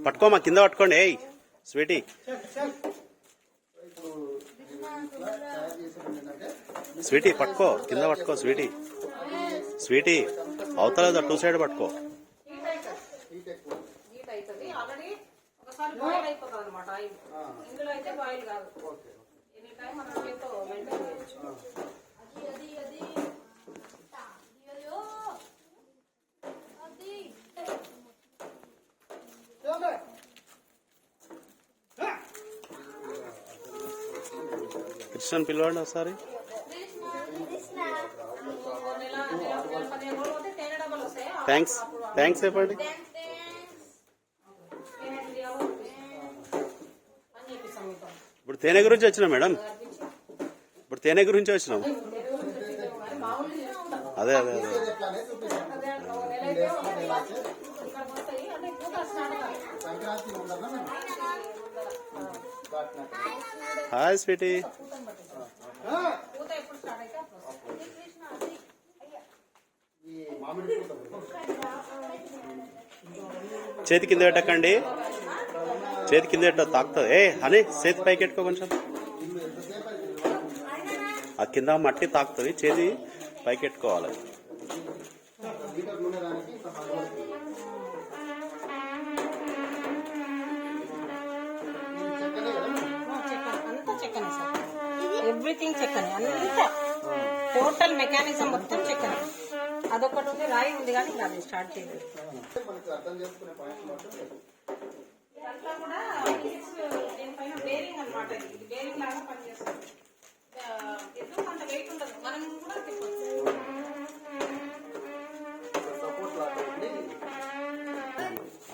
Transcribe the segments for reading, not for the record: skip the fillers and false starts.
పట్టుకోమా, కింద పట్టుకోండి. ఏయ్ స్వీటీ, స్వీటీ పట్టుకో, కింద పట్టుకో. స్వీటీ, స్వీటీ అవతల 2 సైడ్ పట్టుకో. కృష్ణన్ పిలవండి ఒకసారి. థ్యాంక్స్ థ్యాంక్స్ చెప్పండి. ఇప్పుడు తేనె గురించి వచ్చినాం మేడం, ఇప్పుడు తేనె గురించి వచ్చినాం. అదే అదే అదే. Hi sweetie. చేతి కింద పెట్టకండి, చేతి కింద పెట్ట తాకుతుంది. అని చేతి పైకి పెట్టుకో కొంచెం, ఆ కింద మట్టి తాకుతుంది, చేతి పైకి పెట్టుకోవాలి. ఎవ్రీథింగ్ చెక్కని, అంతా టోటల్ మెకానిజం మొత్తం చెక్కని. అదొకటి ఉంది, రాయి ఉంది కానీ అది స్టార్ట్ చేయలేదు. ఇదంతా కూడా దీనిపైన బేరింగ్ అనమాట. ఇది బేరింగ్ లాగా పనిచేస్తుంది. ఎందుకు అంత వెయిట్ ఉండదు, మనం కూడా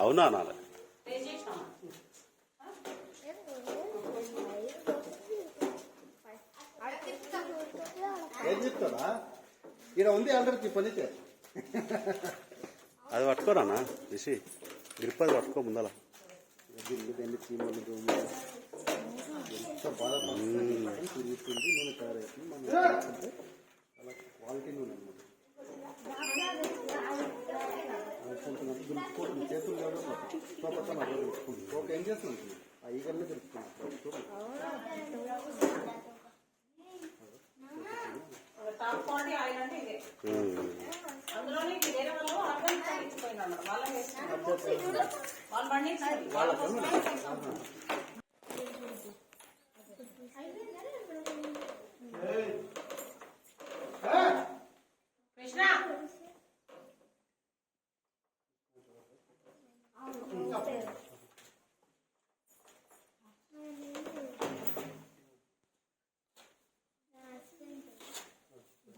అవునా అనాలి. ఏం చెప్తారా ఇక్కడ ఉంది ఆల్రెడీ పనితే. అది పట్టుకోరానా రిషి, గ్రిప్ అది పట్టుకో ముందల. ఎంత బాగా తిరుగుతుంది నూనె తయారవుతుంది. మన చాలా క్వాలిటీ నూనె అనమాట. దులుపుకోవడం చేతులు కాదు, సోపత్తం అట్లా తెలుసుకుంది. ఒక ఏం చేస్తుంది ఆ ఈగల్లో తెలుసుకుంది. టాప్ క్వాలిటీ ఆయిల్ అంటే ఇదే. అందులోనే వేరే వాళ్ళు ఆర్గానిక్ పండించిపోయినారు, వాళ్ళ వాళ్ళు పండించారు. కృష్ణ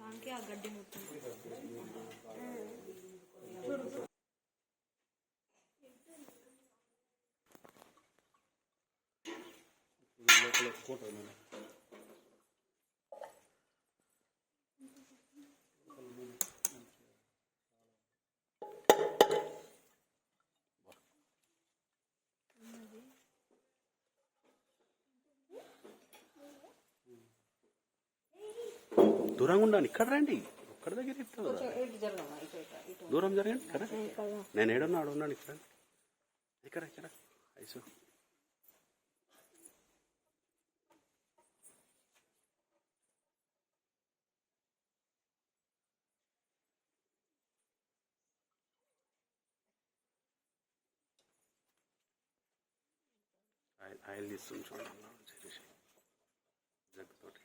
దానికి ఆ గడ్డి మొత్తం దూరంగా ఉండండి. ఇక్కడ రండి, ఒక్కడ దగ్గర దూరం జరగండి. కదా నేను ఏడున్నా ఆడు ఉన్నాను. ఇక్కడ ఇక్కడ ఇక్కడ ఐసు ఆయిల్ తీస్తుంది చూడండి జగ్గుతోటి.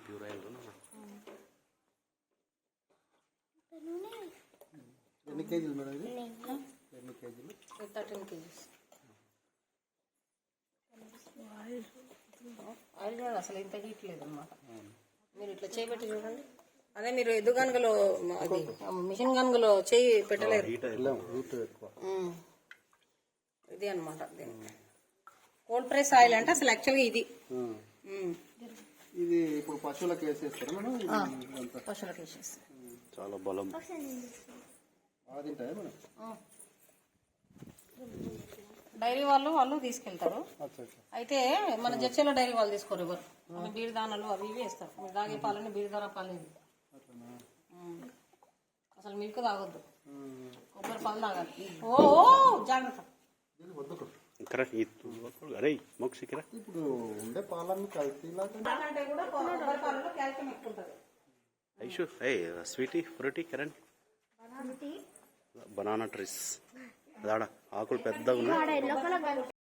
ప్యూర్ ఆయిల్ ఎన్ని కేజీలు మేడం ఇది? ఎన్ని కేజీలు? 13 kgs. ఆయిల్ చూడండి, అసలు ఇంత హీట్ లేదు అనమాట. మీరు ఇట్లా చేయబెట్టి చూడండి. అదే మీరు ఎద్దు గనుగలో అది మిషన్ గనుగలో చేయి పెట్టలేరు. ఇది అనమాట. కోల్డ్ ప్రెస్ ఆయిల్ అంటే అసలు యాక్చువల్గా ఇది ఇది ఇప్పుడు పశువులకు వేసేస్తారా మేడం? పశువులకు వేసేస్తారు. చాలా బలం. డైరీ వాళ్ళు తీసుకెళ్తారు. అయితే మన జడ్చీలో డైరీ వాళ్ళు తీసుకోరు ఎవరు. బీరదానాలు అవి ఇవి వేస్తారు. మీరు తాగే పాలని బీరదాన పాలు అసలు మిల్క్ తాగొద్దు. కొబ్బరి పాలు తాగాలి. ఓ జాగ్రత్త. ఇది వద్దు. ఇక్కడ అరే మోక్ష ఇక్కడ ఇప్పుడు ఉండే పాలన్నీ కల్తీలాగా పాలంటే కూడా కొబ్బరి పాలలో కాల్షియం ఎక్కువ ఉంటుంది. ఐషు ఏ sweetie fruity Kiran banana trees అదాడ ఆకులు పెద్దగా ఉన్నాయి.